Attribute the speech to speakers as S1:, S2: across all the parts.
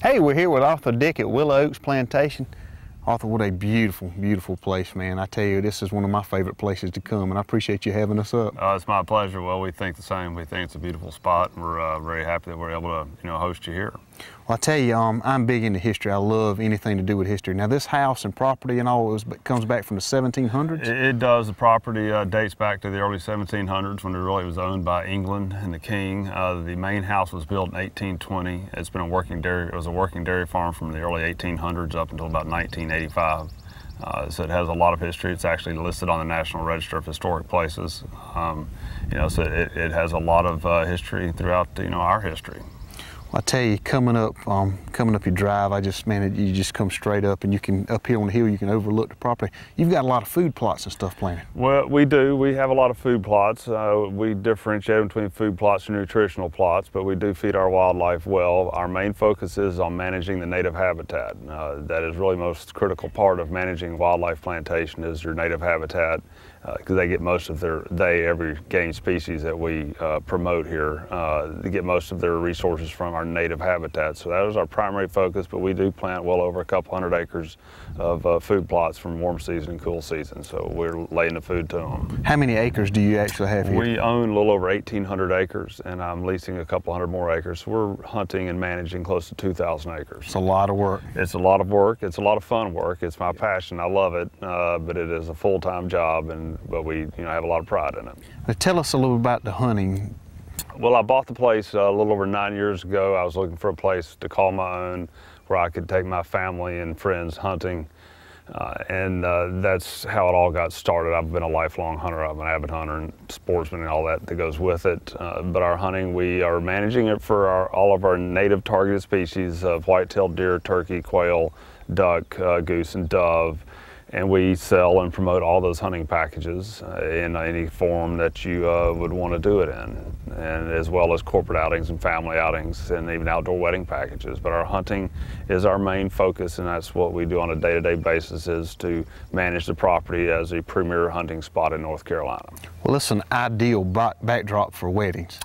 S1: Hey, we're here with Arthur Dick at Willow Oaks Plantation. Arthur, what a beautiful, beautiful place, man. I tell you, this is one of my favorite places to come, and I appreciate you having us up.
S2: It's my pleasure. Well, we think the same. We think it's a beautiful spot, and we're very happy that we're able to, host you here.
S1: Well, I tell you, I'm big into history. I love anything to do with history. Now, this house and property and all comes back from the 1700s?
S2: It does. The property dates back to the early 1700s when it really was owned by England and the King. The main house was built in 1820. It was a working dairy farm from the early 1800s up until about 1985. So it has a lot of history. It's actually listed on the National Register of Historic Places. So it has a lot of history throughout, our history.
S1: I tell you, coming up your drive, you just come straight up, and you can, up here on the hill, you can overlook the property. You've got a lot of food plots and stuff planted.
S2: Well, we do. We have a lot of food plots. We differentiate between food plots and nutritional plots, but we do feed our wildlife well. Our main focus is on managing the native habitat. That is really the most critical part of managing wildlife plantation is your native habitat, because they get most of every game species that we promote here, they get most of their resources from our native habitat. So that is our primary focus, but we do plant well over a couple hundred acres of food plots from warm season and cool season. So we're laying the food to them.
S1: How many acres do you actually have here?
S2: We own a little over 1,800 acres, and I'm leasing a couple hundred more acres. So we're hunting and managing close to 2,000 acres.
S1: It's a lot of work.
S2: It's a lot of work. It's a lot of fun work. It's my passion. I love it, but it is a full-time job, but we have a lot of pride in it.
S1: Now, tell us a little about the hunting.
S2: Well, I bought the place a little over 9 years ago. I was looking for a place to call my own where I could take my family and friends hunting. That's how it all got started. I've been a lifelong hunter. I'm an avid hunter and sportsman and all that goes with it. But our hunting, we are managing it for all of our native targeted species of white-tailed deer, turkey, quail, duck, goose, and dove. And we sell and promote all those hunting packages in any form that you would want to do it in, and as well as corporate outings and family outings and even outdoor wedding packages. But our hunting is our main focus, and that's what we do on a day-to-day basis, is to manage the property as a premier hunting spot in North Carolina.
S1: Well, it's an ideal backdrop for weddings.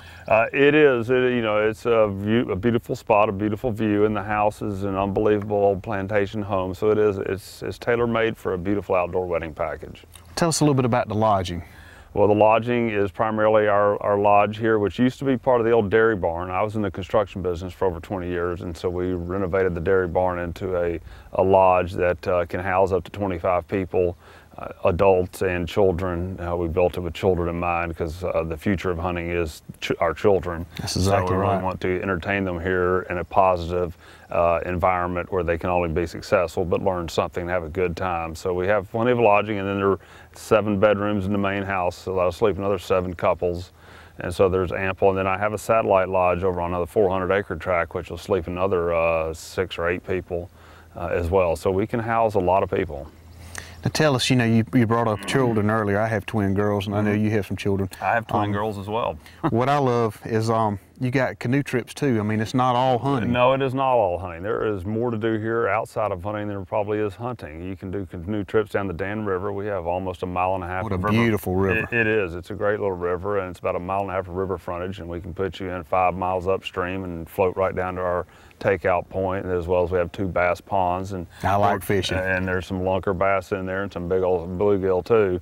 S2: It is. It's a beautiful spot, a beautiful view, and the house is an unbelievable old plantation home. So it is. It's tailor-made for a beautiful outdoor wedding package.
S1: Tell us a little bit about the lodging.
S2: Well, the lodging is primarily our lodge here, which used to be part of the old dairy barn. I was in the construction business for over 20 years, and so we renovated the dairy barn into a lodge that can house up to 25 people. Adults and children. We built it with children in mind because the future of hunting is our children.
S1: That's exactly
S2: so we really
S1: right.
S2: want to entertain them here in a positive environment where they can only be successful but learn something and have a good time. So we have plenty of lodging, and then there are 7 bedrooms in the main house, so that'll sleep another 7 couples. And so there's ample. And then I have a satellite lodge over on another 400-acre tract, which will sleep another 6 or 8 people as well. So we can house a lot of people.
S1: Now tell us, you brought up children earlier. I have twin girls, and I know you have some children.
S2: I have twin girls as well.
S1: What I love is you got canoe trips too. I mean, it's not all hunting.
S2: No, it is not all hunting. There is more to do here outside of hunting than there probably is hunting. You can do canoe trips down the Dan River. We have almost a 1.5 miles
S1: What a beautiful river.
S2: It is. It's a great little river, and it's about 1.5 miles of river frontage, and we can put you in 5 miles upstream and float right down to our takeout point, as well as we have 2 bass ponds. And
S1: I like fishing.
S2: And there's some lunker bass in there and some big old bluegill too.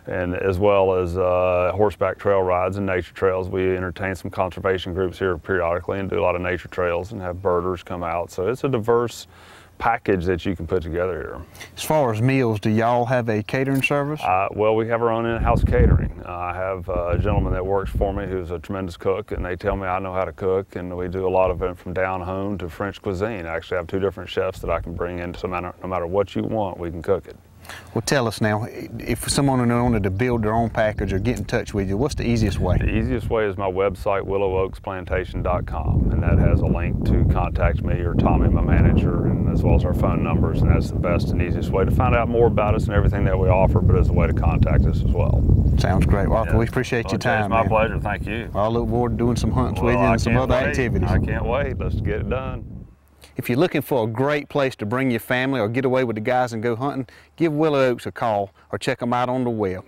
S2: And as well as horseback trail rides and nature trails. We entertain some conservation groups here periodically and do a lot of nature trails and have birders come out. So it's a diverse package that you can put together here.
S1: As far as meals, do y'all have a catering service?
S2: Well, we have our own in-house catering. I have a gentleman that works for me who's a tremendous cook, and they tell me I know how to cook, and we do a lot of it from down home to French cuisine. I actually have 2 different chefs that I can bring in, so no matter what you want, we can cook it.
S1: Well, tell us now, if someone wanted to build their own package or get in touch with you, what's the easiest way?
S2: The easiest way is my website, willowoaksplantation.com, and that has a link to contact me or Tommy, my manager, and as well as our phone numbers, and that's the best and easiest way to find out more about us and everything that we offer, but as a way to contact us as well.
S1: Sounds great. Well, Arthur, we appreciate your time,
S2: It's my pleasure. Thank you.
S1: I look forward to doing some hunts with you and some other activities.
S2: I can't wait. Let's get it done.
S1: If you're looking for a great place to bring your family or get away with the guys and go hunting, give Willow Oaks a call or check them out on the web.